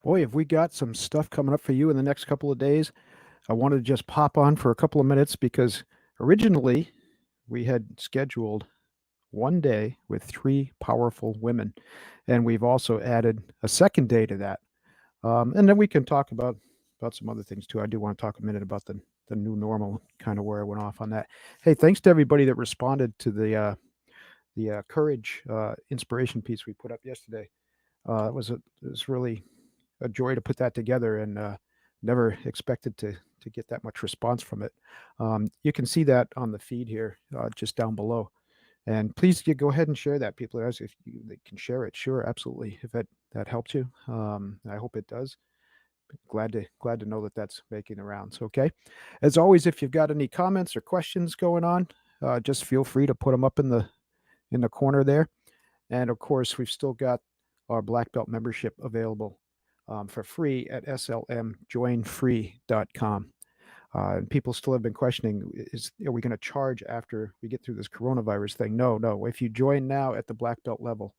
Boy, have we got some stuff coming up for you in the next couple of days. I wanted to just pop on for a couple of minutes because originally we had scheduled one day with three powerful women, and we've also added a second day to that. And then we can talk about some other things too. I do want to talk a minute about the new normal, kind of where I went off on that. Hey, thanks to everybody that responded to the courage inspiration piece we put up yesterday. It was really a joy to put that together, and never expected to get that much response from it. You can see that on the feed here, just down below. And please go ahead and share that. People ask if they can share it. Sure, absolutely. If that helps you, I hope it does. Glad to know that that's making the rounds. Okay. As always, if you've got any comments or questions going on, just feel free to put them up in the corner there. And of course, we've still got our Black Belt membership available for free at slmjoinfree.com. And people still have been questioning, are we going to charge after we get through this coronavirus thing? No, no. If you join now at the Black Belt level,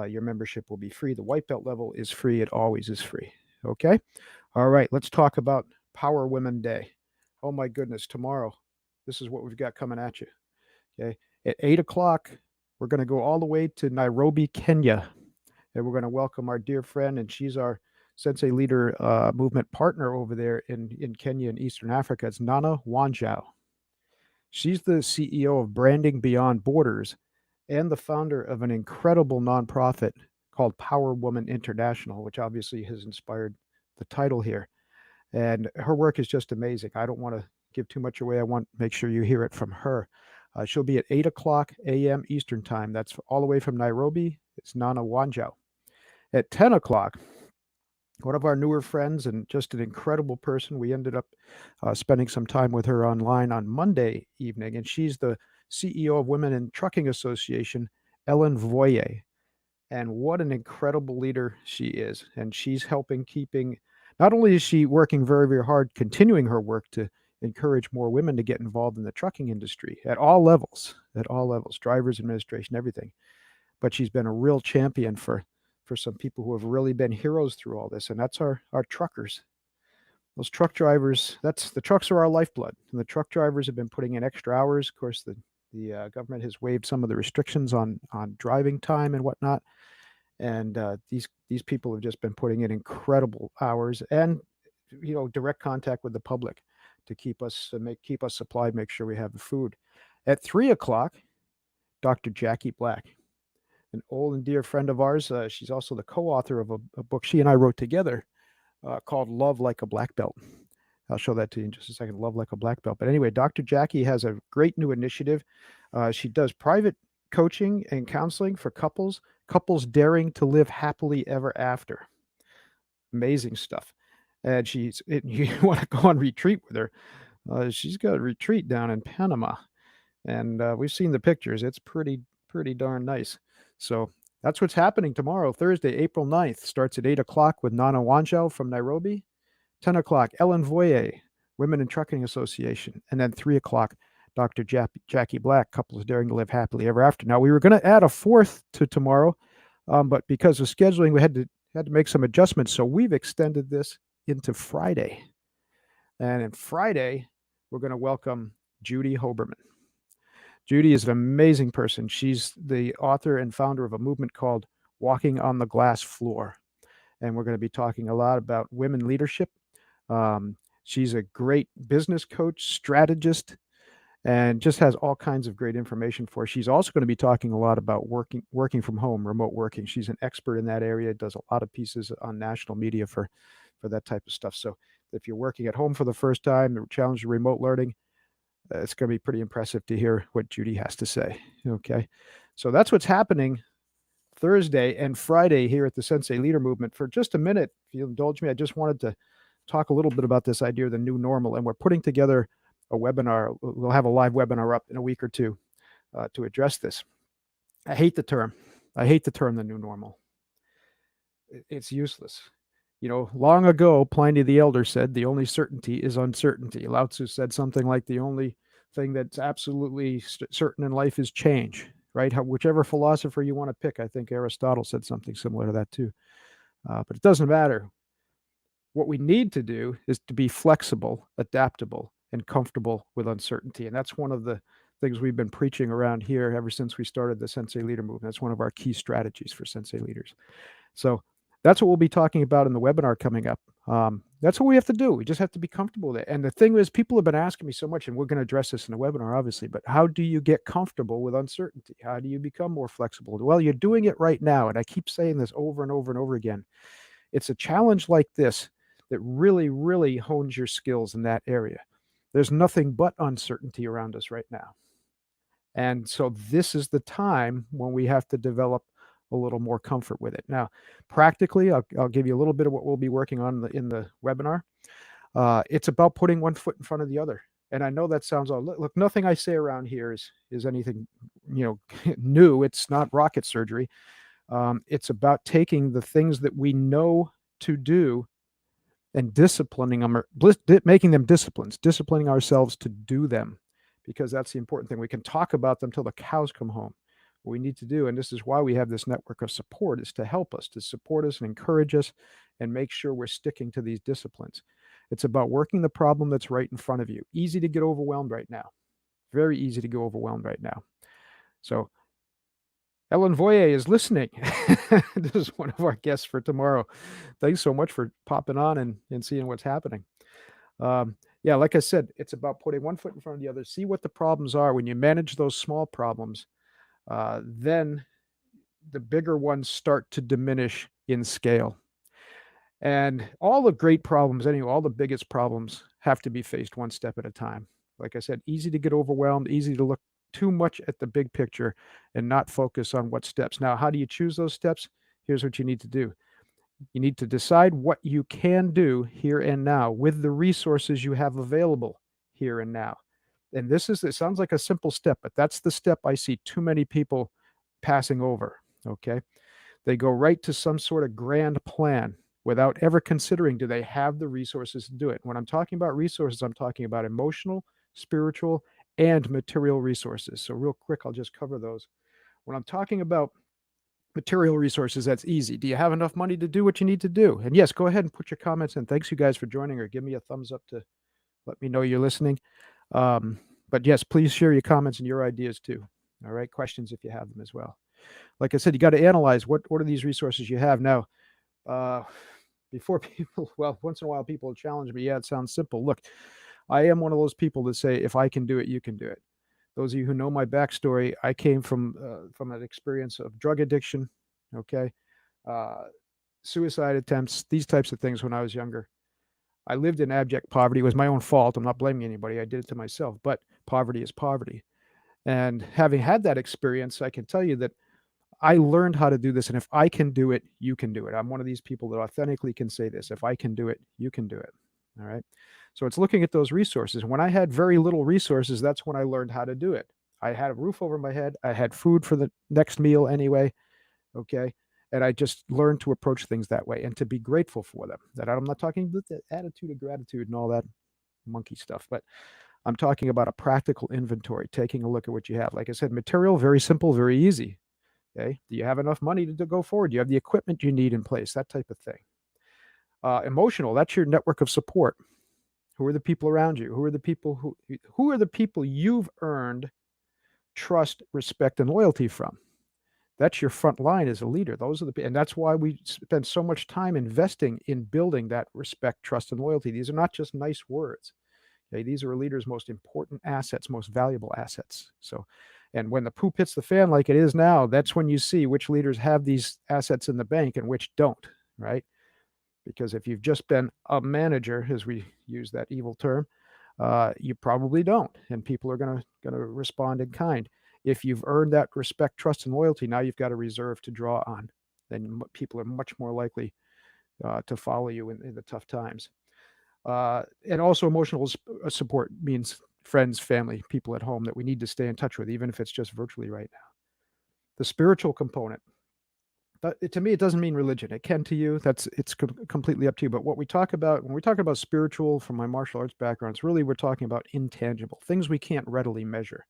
your membership will be free. The White Belt level is free. It always is free. Okay? All right, let's talk about Power Women Day. Oh my goodness, tomorrow, this is what we've got coming at you. Okay? At 8 o'clock, we're going to go all the way to Nairobi, Kenya, and we're going to welcome our dear friend, and she's our Sensei Leader movement partner over there in Kenya and Eastern Africa. It's Nana Wanjao. She's the CEO of Branding Beyond Borders and the founder of an incredible nonprofit called Power Woman International, which obviously has inspired the title here. And her work is just amazing. I don't want to give too much away. I want to make sure you hear it from her. She'll be at 8 o'clock a.m. Eastern Time. That's all the way from Nairobi. It's Nana Wanjao. At 10 o'clock, one of our newer friends and just an incredible person. We ended up spending some time with her online on Monday evening, and she's the CEO of Women in Trucking Association, Ellen Voye. And what an incredible leader she is. And she's helping not only is she working very, very hard, continuing her work to encourage more women to get involved in the trucking industry at all levels, drivers, administration, everything. But she's been a real champion for some people who have really been heroes through all this, and that's our truckers. Those truck drivers, the trucks are our lifeblood, and the truck drivers have been putting in extra hours. Of course, the government has waived some of the restrictions on driving time and whatnot, and these people have just been putting in incredible hours and direct contact with the public to keep us supplied, make sure we have the food. At 3 o'clock, Dr. Jackie Black, an old and dear friend of ours. She's also the co-author of a book she and I wrote together called Love Like a Black Belt. I'll show that to you in just a second, Love Like a Black Belt. But anyway, Dr. Jackie has a great new initiative. She does private coaching and counseling for couples daring to live happily ever after. Amazing stuff. And you want to go on retreat with her. She's got a retreat down in Panama. And we've seen the pictures. It's pretty darn nice. So that's what's happening tomorrow, Thursday, April 9th. Starts at 8 o'clock with Nana Wanjao from Nairobi. 10 o'clock, Ellen Voye, Women in Trucking Association. And then 3 o'clock, Dr. Jackie Black, Couples Daring to Live Happily Ever After. Now, we were going to add a fourth to tomorrow, but because of scheduling, we had to make some adjustments. So we've extended this into Friday. And on Friday, we're going to welcome Judy Hoberman. Judy is an amazing person. She's the author and founder of a movement called Walking on the Glass Floor. And we're going to be talking a lot about women leadership. She's a great business coach, strategist, and just has all kinds of great information for us. She's also going to be talking a lot about working from home, remote working. She's an expert in that area, does a lot of pieces on national media for that type of stuff. So if you're working at home for the first time, the challenge of remote learning, it's going to be pretty impressive to hear what Judy has to say. Okay. So that's what's happening Thursday and Friday here at the Sensei Leader Movement. For just a minute, if you indulge me, I just wanted to talk a little bit about this idea of the new normal. And we're putting together a webinar. We'll have a live webinar up in a week or two to address this. I hate the term the new normal. It's useless. Long ago, Pliny the Elder said, the only certainty is uncertainty. Lao Tzu said something like, the only thing that's absolutely certain in life is change, right? Whichever philosopher you want to pick. I think Aristotle said something similar to that too. But it doesn't matter. What we need to do is to be flexible, adaptable, and comfortable with uncertainty. And that's one of the things we've been preaching around here ever since we started the Sensei Leader movement. That's one of our key strategies for Sensei leaders. So that's what we'll be talking about in the webinar coming up. That's what we have to do. We just have to be comfortable with it. And the thing is, people have been asking me so much, and we're going to address this in the webinar, obviously, but how do you get comfortable with uncertainty? How do you become more flexible? Well, you're doing it right now. And I keep saying this over and over and over again. It's a challenge like this that really, really hones your skills in that area. There's nothing but uncertainty around us right now. And so this is the time when we have to develop a little more comfort with it. Now, practically, I'll give you a little bit of what we'll be working on in the webinar. It's about putting one foot in front of the other. And I know that sounds all, look, nothing I say around here is anything, new. It's not rocket surgery. It's about taking the things that we know to do and disciplining them, or making them disciplines, disciplining ourselves to do them, because that's the important thing. We can talk about them till the cows come home. What we need to do, and this is why we have this network of support, is to help us, to support us and encourage us and make sure we're sticking to these disciplines. It's about working the problem that's right in front of you. Easy to get overwhelmed right now. Very easy to get overwhelmed right now. So Ellen Voyer is listening. This is one of our guests for tomorrow. Thanks so much for popping on and seeing what's happening. Yeah, like I said, it's about putting one foot in front of the other. See what the problems are. When you manage those small problems, then the bigger ones start to diminish in scale. And all the great problems, anyway, all the biggest problems have to be faced one step at a time. Like I said, easy to get overwhelmed, easy to look too much at the big picture and not focus on what steps. Now, how do you choose those steps? Here's what you need to do. You need to decide what you can do here and now with the resources you have available here and now. And it sounds like a simple step, but that's the step I see too many people passing over. Okay. They go right to some sort of grand plan without ever considering, do they have the resources to do it? When I'm talking about resources, I'm talking about emotional, spiritual, and material resources. So real quick, I'll just cover those. When I'm talking about material resources, that's easy. Do you have enough money to do what you need to do? And yes, go ahead and put your comments in. Thanks you guys for joining, or give me a thumbs up to let me know you're listening. But yes, please share your comments and your ideas too. All right, questions if you have them as well. Like I said, you got to analyze what are these resources you have. Now, before people, well, once in a while people challenge me. Yeah, it sounds simple. Look, I am one of those people that say, if I can do it, you can do it. Those of you who know my backstory, I came from an experience of drug addiction, okay, suicide attempts, these types of things when I was younger. I lived in abject poverty. It was my own fault. I'm not blaming anybody. I did it to myself, but poverty is poverty. And having had that experience, I can tell you that I learned how to do this. And if I can do it, you can do it. I'm one of these people that authentically can say this. If I can do it, you can do it. All right. So it's looking at those resources. When I had very little resources, that's when I learned how to do it. I had a roof over my head. I had food for the next meal anyway. Okay. And I just learned to approach things that way and to be grateful for them. That I'm not talking about the attitude of gratitude and all that monkey stuff, but I'm talking about a practical inventory, taking a look at what you have. Like I said, material, very simple, very easy. Okay. Do you have enough money to go forward? Do you have the equipment you need in place? That type of thing. Emotional, that's your network of support. Who are the people around you? Who are the people you've earned trust, respect, and loyalty from? That's your front line as a leader. Those are and that's why we spend so much time investing in building that respect, trust, and loyalty. These are not just nice words. Okay, these are a leader's most important assets, most valuable assets. So, and when the poop hits the fan like it is now, that's when you see which leaders have these assets in the bank and which don't, right? Because if you've just been a manager, as we use that evil term, you probably don't, and people are going to respond in kind. If you've earned that respect, trust, and loyalty, now you've got a reserve to draw on. Then people are much more likely to follow you in the tough times. And also emotional support means friends, family, people at home that we need to stay in touch with, even if it's just virtually right now. The spiritual component. To me, it doesn't mean religion. It can to you. It's completely up to you. But what we talk about when we talk about spiritual, from my martial arts background, it's really we're talking about intangible things we can't readily measure.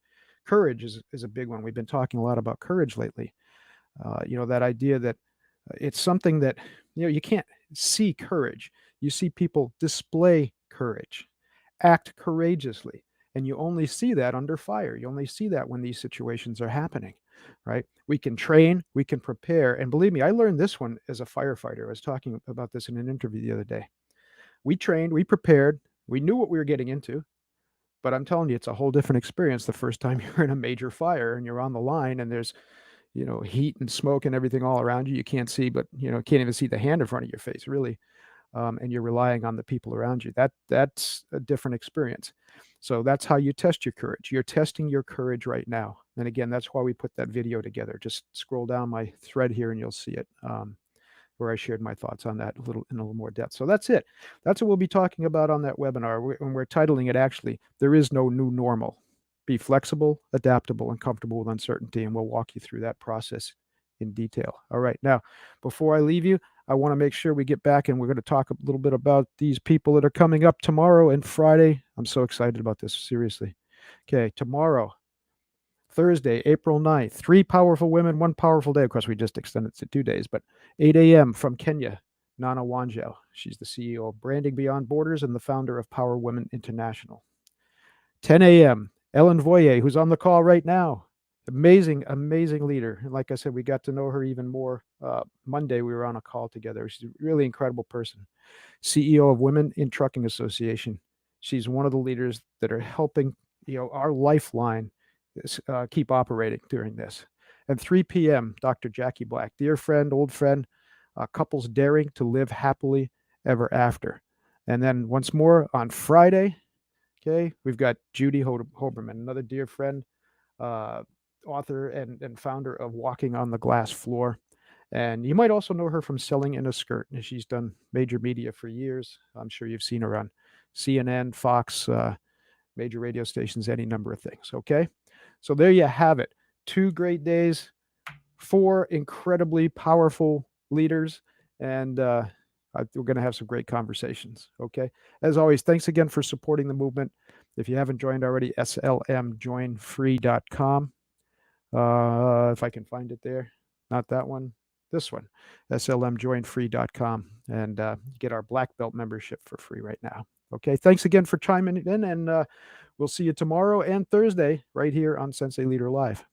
Courage is a big one. We've been talking a lot about courage lately. That idea that it's something that you can't see courage. You see people display courage, act courageously, and you only see that under fire. You only see that when these situations are happening, right? We can train, we can prepare, and believe me, I learned this one as a firefighter. I was talking about this in an interview the other day. We trained, we prepared, we knew what we were getting into, but I'm telling you, it's a whole different experience the first time you're in a major fire and you're on the line and there's, heat and smoke and everything all around you. You can't see, but can't even see the hand in front of your face, really. And you're relying on the people around you. That's a different experience. So that's how you test your courage. You're testing your courage right now. And again, that's why we put that video together. Just scroll down my thread here and you'll see it. Where I shared my thoughts on that in a little more depth. So that's it. That's what we'll be talking about on that webinar. And we're titling it, actually, There Is No New Normal. Be flexible, adaptable, and comfortable with uncertainty. And we'll walk you through that process in detail. All right. Now, before I leave you, I want to make sure we get back and we're going to talk a little bit about these people that are coming up tomorrow and Friday. I'm so excited about this, seriously. Okay, tomorrow, Thursday, April 9th, 3 powerful women, 1 powerful day. Of course, we just extended it to 2 days, but 8 a.m. from Kenya, Nana Wanjao. She's the CEO of Branding Beyond Borders and the founder of Power Women International. 10 a.m., Ellen Voyer, who's on the call right now. Amazing, amazing leader. And like I said, we got to know her even more. Monday, we were on a call together. She's a really incredible person. CEO of Women in Trucking Association. She's one of the leaders that are helping, our lifeline keep operating during this. And 3 p.m., Dr. Jackie Black, dear friend, old friend, couples daring to live happily ever after. And then once more on Friday, okay, we've got Judy Hoberman, another dear friend, author and founder of Walking on the Glass Floor. And you might also know her from Selling in a Skirt. She's done major media for years. I'm sure you've seen her on CNN, Fox, major radio stations, any number of things. Okay. So there you have it. 2 great days, 4 incredibly powerful leaders, and we're going to have some great conversations. Okay. As always, thanks again for supporting the movement. If you haven't joined already, slmjoinfree.com. If I can find it there, not that one, this one, slmjoinfree.com, and get our black belt membership for free right now. Okay. Thanks again for chiming in, and we'll see you tomorrow and Thursday right here on Sensei Leader Live.